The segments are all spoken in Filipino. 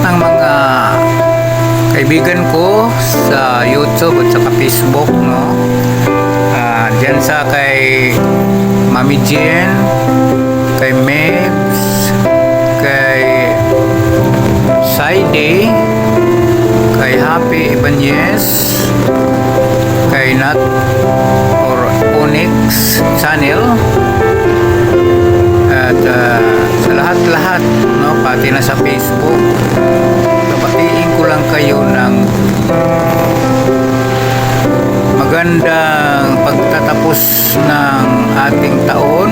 ng mga kaibigan ko sa YouTube at saka Facebook, no? Diyan sa kay Mami Jen, kay Mebs, kay Saide, kay Happy Ibanez, kay Nat or Onyx Channel, at sa lahat-lahat, no, pati na sa Facebook. Batiin ko lang kayo ng magandang pagtatapos ng ating taon.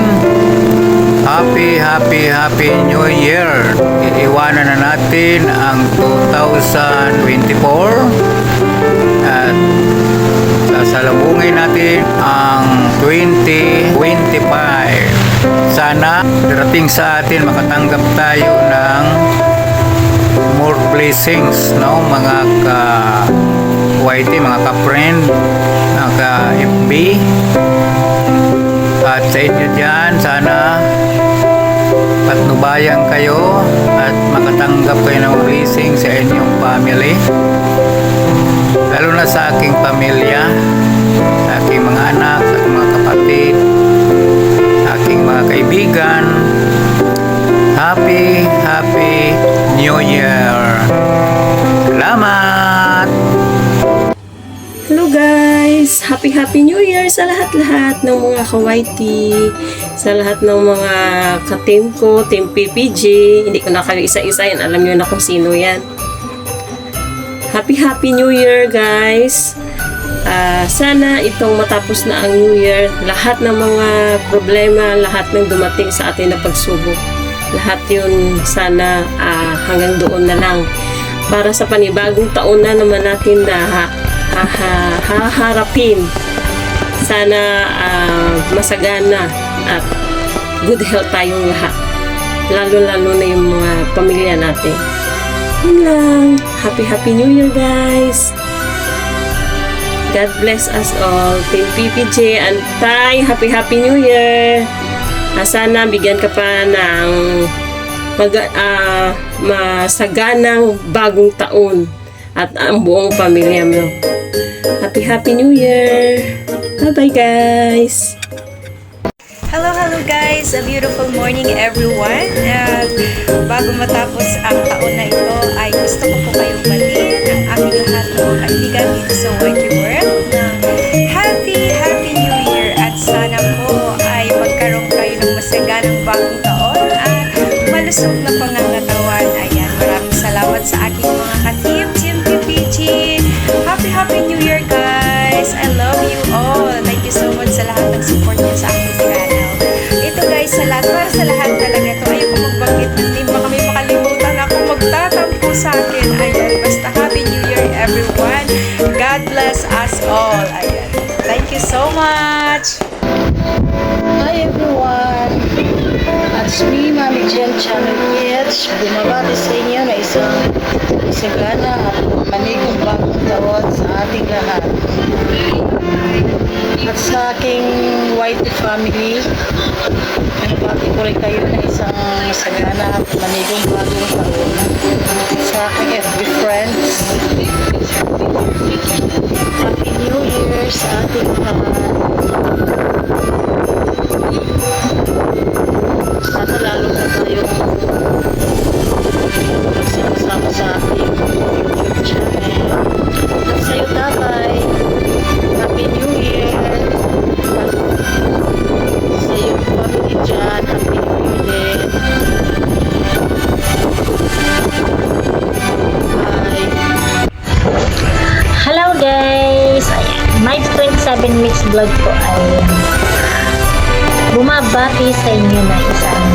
Happy New Year. Iiwanan na natin ang 2024 at sasalubungin natin ang 2025. Sana darating sa atin makatanggap tayo ng more blessings, no, mga ka-YT, mga ka-friend, mga ka-FB. At sa inyo dyan, sana patnubayan kayo at makatanggap kayo ng blessing sa inyong family, lalo na sa aking pamilya, sa aking mga anak, sa aking mga kapatid, sa aking mga kaibigan. Happy New Year. Salamat. Hello guys! Happy New Year sa lahat-lahat ng mga ka-YT, sa lahat ng mga ka-team ko, Team PPG. Hindi ko na kayo isa-isayin, alam nyo na kung sino yan. Happy New Year guys! Sana itong matapos na ang New Year, lahat ng mga problema, lahat ng dumating sa atin na pagsubok, lahat yun sana hanggang doon na lang. Para sa panibagong taon na naman natin na haharapin. Sana masagana at good health tayong lahat. Lalo-lalo na yung mga pamilya natin. Yun lang. Happy New Year guys! God bless us all. Team PPJ and Tay, Happy New Year! Sana bigyan ka pa ng masaganang bagong taon at ang buong pamilya mo. Happy New Year! Bye-bye guys! Hello guys! A beautiful morning everyone! Bago matapos ang taon na ito ay gusto ko po kayong batiin ang aking lahat ng mga kaibigan dito sa YT World na Happy New Year at sana po ay magkaroon kayo ng masaganang bagong taon at malusog na pangangatawan. Ayan, maraming salamat sa aking mga ka-team, Team PPG. Happy New Year guys! I love you all! Thank you so much sa lahat ng support niyo sa aking channel. Ito guys, para sa lahat talaga ito, ayoko magbanggit ng team, baka may makalimutan ako magtatampo sa akin. Ayan, basta Happy New Year everyone! God bless us all! Ayan, thank you so much! Hi everyone! It's me, Mami Jen Channel Kids. Bumabati sa inyo na isang isagana at manigong bagong taon sa ating lahat. At sa aking YT family, pinabati ko rin kayo na isang isagana at manigong bagong taon. Sa aking FB friends, Happy New Year sa ating lahat. Sana lalo na tayong sama-sama sa ating YouTube channel. At sa'yo tatay, Happy New Year. At sa iyong family dyan, Happy New Year din. Bye. Hello guys! Ayan, my 27 Mix Vlog po ay bumabati sa inyo na isang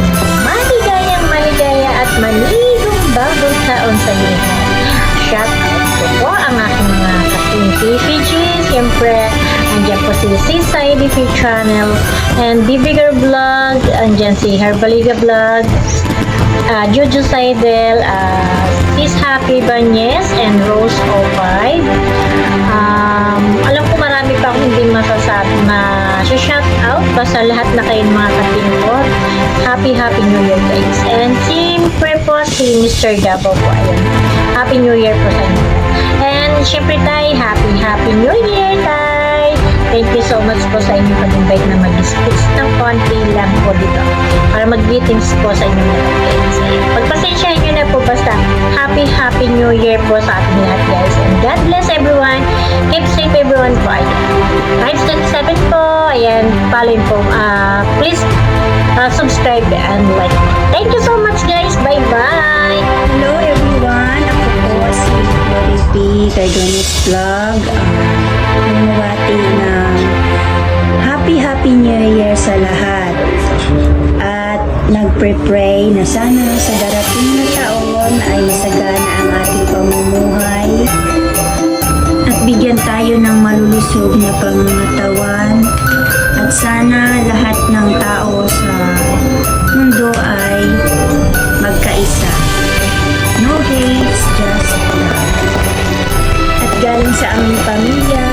maligaya at manigong bagong taon sa inyo. Shout out po po ang aking mga ka-team PPG. Siyempre, andyan po si Sisay DP Channel and Bigger Vlog. Andyan si Herbaliga Vlog, Jojo Saidel, Sis Happy Banez and Rose O5. Alam ko marami pa akong hindi masasabi shout out basta lahat na kayong mga ka-team ko. Happy New Year guys. And siyempre po si Mr. Gabo po. Ayan. Happy New Year po sa inyo. And syempre tay, Happy New Year tay! Thank you so much po sa inyong pag-invite na mag-speech ng konti lang po dito para mag-greetings po sa inyong lahat guys. Pagpasensyahan nyo na po basta Happy New Year po sa ating lahat guys. And God bless everyone. Keep safe everyone po. Ayan. 577 po. Ayan. Follow po. Please subscribe and like. Thank you so much guys. Bye-bye. Hello everyone! Ako po si Glory P. Cardones Vlog. Namawati ng Happy New Year sa lahat. At nagpre-pray na sana sa darating na taon ay masagana ang ating pamumuhay at bigyan tayo ng malulusog na pangangatawan at sana lahat ng tao sa mundo ay magkaisa. No hate, just love. At galing sa aming pamilya,